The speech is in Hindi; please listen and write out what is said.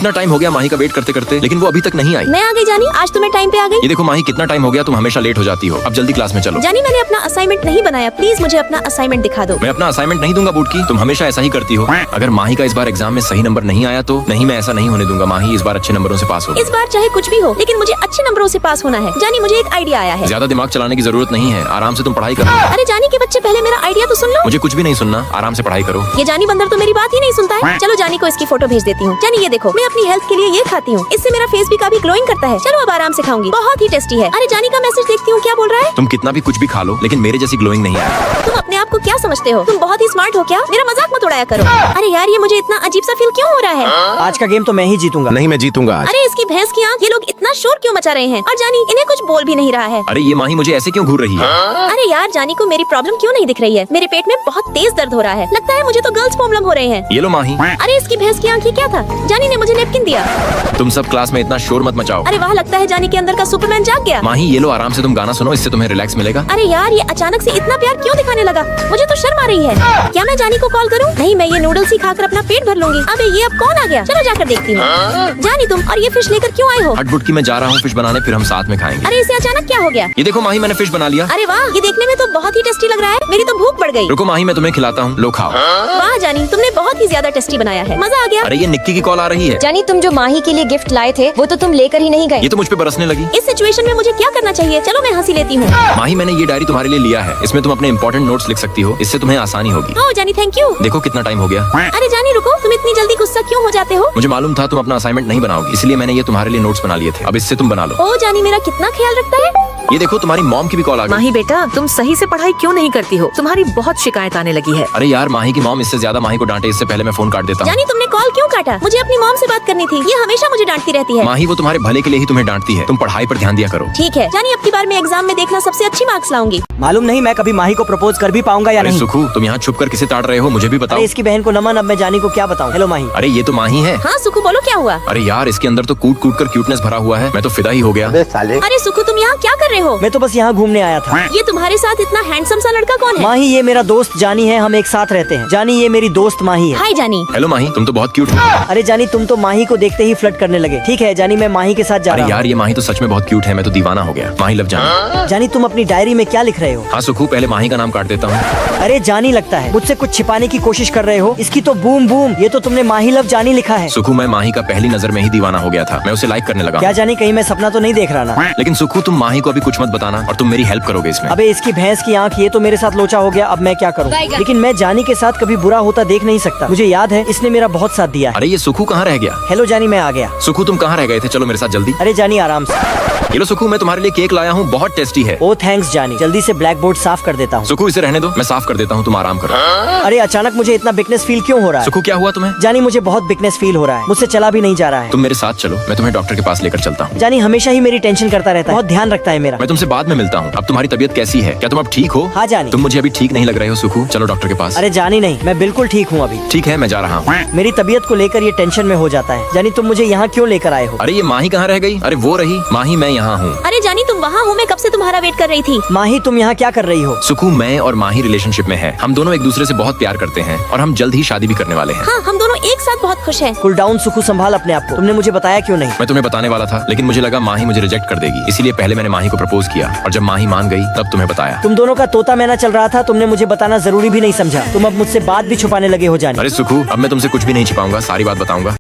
कितना टाइम हो गया माही का वेट करते करते, लेकिन वो अभी तक नहीं आई। मैं आ गई जानी, आज तो मैं टाइम पे आ गई। ये देखो माही, कितना टाइम हो गया, तुम हमेशा लेट हो जाती हो। अब जल्दी क्लास में चलो। जानी मैंने अपना असाइनमेंट नहीं बनाया, प्लीज मुझे अपना असाइनमेंट दिखा दो। मैं अपना असाइनमेंट नहीं दूंगा बूट की, तुम हमेशा ऐसा ही करती हो। अगर माही का इस बार एग्जाम में सही नंबर नहीं आया तो नहीं, मैं ऐसा नहीं होने दूंगा। माही इस बार अच्छे नंबरों से पास हो। इस बार चाहे कुछ भी हो, लेकिन मुझे अच्छे नंबरों से पास होना है। जानी मुझे एक आइडिया आया है। ज्यादा दिमाग चलाने की जरूरत नहीं है, आराम से तुम पढ़ाई करो। अरे जानी के बच्चे, पहले मेरा आइडिया तो सुन लो। मुझे कुछ भी नहीं सुनना, आराम से पढ़ाई करो। ये जानी बंदर तो मेरी बात ही नहीं सुनता है। चलो जानी को इसकी फोटो भेज देती हूँ। जानी ये देखो, मैं अपनी हेल्थ के लिए ये खाती हूँ, इससे मेरा फेस भी काफी ग्लोइंग करता है। चलो अब आराम से खाऊंगी, बहुत ही टेस्टी है। अरे जानी का मैसेज देखती हूँ, क्या बोल रहा है? तुम कितना भी कुछ भी खा लो, लेकिन मेरे जैसी ग्लोइंग नहीं आएगी। तुम अपने आप को क्या समझते हो? तुम बहुत ही स्मार्ट हो क्या? मेरा मजाक मत उड़ाया करो। अरे यार, ये मुझे इतना अजीब सा फील क्यों हो रहा है? आज का गेम तो मैं ही जीतूंगा। नहीं, मैं जीतूंगा आज। अरे इसकी भैंस की आंख, ये लोग इतना शोर क्यों मचा रहे हैं? और जानी इन्हें कुछ बोल भी नहीं रहा है। अरे ये माही मुझे ऐसे क्यों घूर रही है? अरे यार, जानी को मेरी प्रॉब्लम क्यों नहीं दिख रही है? मेरे पेट में बहुत तेज दर्द हो रहा है, लगता है मुझे तो गर्ल्स प्रॉब्लम हो रहे हैं। ये लो माही। अरे इसकी भैंस की आंख, ये क्या था? जानी ने मुझे नेपकिन दिया। तुम सब क्लास में इतना शोर मत मचाओ। अरे वाह, लगता है जानी के अंदर का सुपरमैन जाग गया। माही ये लो, आराम से तुम गाना सुनो, इससे तुम्हें रिलैक्स मिलेगा। अरे यार, ये अचानक से इतना प्यार क्यों दिखाने लगा? मुझे तो शर्म आ रही है। क्या मैं जानी को कॉल करूं? नहीं, मैं ये नूडल्स ही खाकर अपना पेट भर लूंगी। अबे ये अब कौन आ गया? चलो जाकर देखती हूँ। जानी तुम, और ये फिश लेकर क्यों आए हो? हटबुट की मैं जा रहा हूँ फिश बनाने, फिर हम साथ में खाएंगे। अरे इसे अचानक क्या हो गया? ये देखो माही, मैंने फिश बना लिया। अरे वाह, ये देखने में तो बहुत ही टेस्टी लग रहा है। मेरी तो भूख बढ़ गई। रुको माही, मैं तुम्हें खिलाता हूँ, लो खाओ। वाह जानी, तुमने बहुत ही ज्यादा टेस्टी बनाया है, मजा आ गया। अरे ये निक्की की कॉल आ रही है। जानी, तुम जो माही के लिए गिफ्ट लाए थे वो तो तुम लेकर ही नहीं गए। ये तो मुझ पे बरसने लगी। इस सिचुएशन में मुझे क्या करना चाहिए? चलो मैं हंसी लेती हूँ। माही, मैंने ये डायरी तुम्हारे लिए लिया है, इसमें तुम अपने इंपॉर्टेंट नोट्स लिख सकती हो, इससे तुम्हें आसानी होगी। ओह जानी, थैंक यू। देखो कितना टाइम हो गया। अरे जानी रुको, तुम इतनी जल्दी गुस्सा क्यों हो जाते हो? मुझे मालूम था तुम अपना असाइनमेंट नहीं बनाओगी, इसलिए मैंने ये तुम्हारे लिए नोट्स बना लिए थे। अब इससे तुम बना लो। ओह जानी, मेरा कितना ख्याल रखता है। ये देखो तुम्हारी मॉम की भी कॉल आ गई। माही बेटा, तुम सही से पढ़ाई क्यों नहीं करती हो? तुम्हारी बहुत शिकायत आने लगी है। अरे यार, माही की मॉम इससे ज्यादा माही को डांटे, इससे पहले मैं फोन काट देता हूँ। जानी तुमने कॉल क्यों काटा? मुझे अपनी मॉम से बात करनी थी, ये हमेशा मुझे डांटती रहती है। माही वो तुम्हारे भले के लिए ही तुम्हें डांटती है, तुम पढ़ाई पर ध्यान दिया करो। ठीक है जानी, अब की बार मैं एग्जाम में देखना सबसे अच्छी मार्क्स लाऊंगी। मालूम नहीं मैं कभी माही को प्रपोज कर भी पाऊंगा या अरे नहीं। सुखू, तुम यहाँ छुप कर किसे ताड़ रहे हो, मुझे भी बताओ। अरे इसकी बहन को नमन, अब मैं जानी को क्या बताऊं। हेलो माही। अरे ये तो माही है। हाँ सुखू, बोलो क्या हुआ? अरे यार, इसके अंदर तो कूट कूट कर क्यूटनेस भरा हुआ है, मैं तो फिदा ही हो गया। अरे सुखू, तुम यहाँ क्या कर रहे हो? मैं तो बस यहाँ घूमने आया था। ये तुम्हारे साथ इतना हैंडसम सा लड़का कौन है? माही ये मेरा दोस्त जानी है, हम एक साथ रहते हैं। जानी ये मेरी दोस्त माही है। हाय जानी। हेलो माही, तुम तो बहुत क्यूट हो। अरे जानी, तुम तो माही को देखते ही फ्लर्ट करने लगे। ठीक है जानी, मैं माही के साथ जा अरे रहा यार, ये माही तो सच में बहुत क्यूट है, मैं तो दीवाना हो गया। माही लव जानी। हूँ। जानी तुम अपनी डायरी में क्या लिख रहे हो? हाँ सुखू, पहले माही का नाम काट देता हूँ। अरे जानी, लगता है मुझसे कुछ छिपाने की कोशिश कर रहे हो। इसकी तो बूम बूम, ये तो तुमने माही लव जानी लिखा है। सुखू, मैं माही का पहली नजर में ही दीवाना हो गया था, मैं उसे लाइक करने लगा। क्या जानी, कहीं मैं सपना तो नहीं देख रहा ना? लेकिन सुखू, तुम माही को अभी कुछ मत बताना और तुम मेरी हेल्प करोगे इसमें। अबे इसकी भैंस की आंख, ये तो मेरे साथ लोचा हो गया। अब मैं क्या करूँ? लेकिन मैं जानी के साथ कभी बुरा होता देख नहीं सकता। मुझे याद है इसने मेरा बहुत साथ दिया है। अरे ये सुखू कहाँ रह गया? हेलो जानी, मैं आ गया। सुखू, तुम कहाँ रह गए थे? चलो मेरे साथ जल्दी। अरे जानी आराम से। ये लो सुखू, मैं तुम्हारे लिए केक लाया हूँ, बहुत टेस्टी है। ओ थैंक्स जानी, जल्दी से ब्लैक बोर्ड साफ कर देता हूँ। सुखू इसे रहने दो, मैं साफ कर देता हूँ, तुम आराम करो। अरे अचानक मुझे इतना बिकनेस फील क्यों हो रहा है? सुखू, क्या हुआ तुम्हें? जानी मुझे बहुत बिकनेस फील हो रहा है, मुझसे चला भी नहीं जा रहा है। तुम मेरे साथ चलो, मैं तुम्हें डॉक्टर के पास लेकर चलता हूँ। जानी हमेशा ही मेरी टेंशन करता रहता है, बहुत ध्यान रखता है मेरा। मैं तुमसे बाद में मिलता हूँ। अब तुम्हारी तबीयत कैसी है? क्या तुम अब ठीक हो? हाँ जानी। तुम मुझे अभी ठीक नहीं लग रहे हो सुखू, चलो डॉक्टर के पास। अरे जानी नहीं, मैं बिल्कुल ठीक हूँ अभी। ठीक है, मैं जा रहा हूँ। मेरी तबीयत को लेकर ये टेंशन में हो जाता है। जानी तुम मुझे यहाँ क्यों लेकर आए हो? अरे ये माही कहाँ रह गई? अरे वो रही माही, मैं यहाँ हूँ। अरे जानी, तुम वहाँ हो? मैं कब से तुम्हारा वेट कर रही थी। माही तुम यहाँ क्या कर रही हो? सुखू, मैं और माही रिलेशनशिप में है, हम दोनों एक दूसरे से बहुत प्यार करते हैं और हम जल्द ही शादी भी करने वाले हैं। हाँ, हम दोनों एक साथ बहुत खुश हैं। कूल डाउन सुखू, संभाल अपने आप को। तुमने मुझे बताया क्यों नहीं? मैं तुम्हें बताने वाला था, लेकिन मुझे लगा माही मुझे रिजेक्ट कर देगी, इसीलिए पहले मैंने माही को प्रपोज किया और जब माही मान गई तब तुम्हें बताया। तुम दोनों का तोता मैना चल रहा था, तुमने मुझे बताना जरूरी भी नहीं समझा। तुम अब मुझसे बात भी छुपाने लगे हो जानी। अरे सुखू, अब मैं तुमसे कुछ भी नहीं छिपाऊंगा, सारी बात बताऊंगा।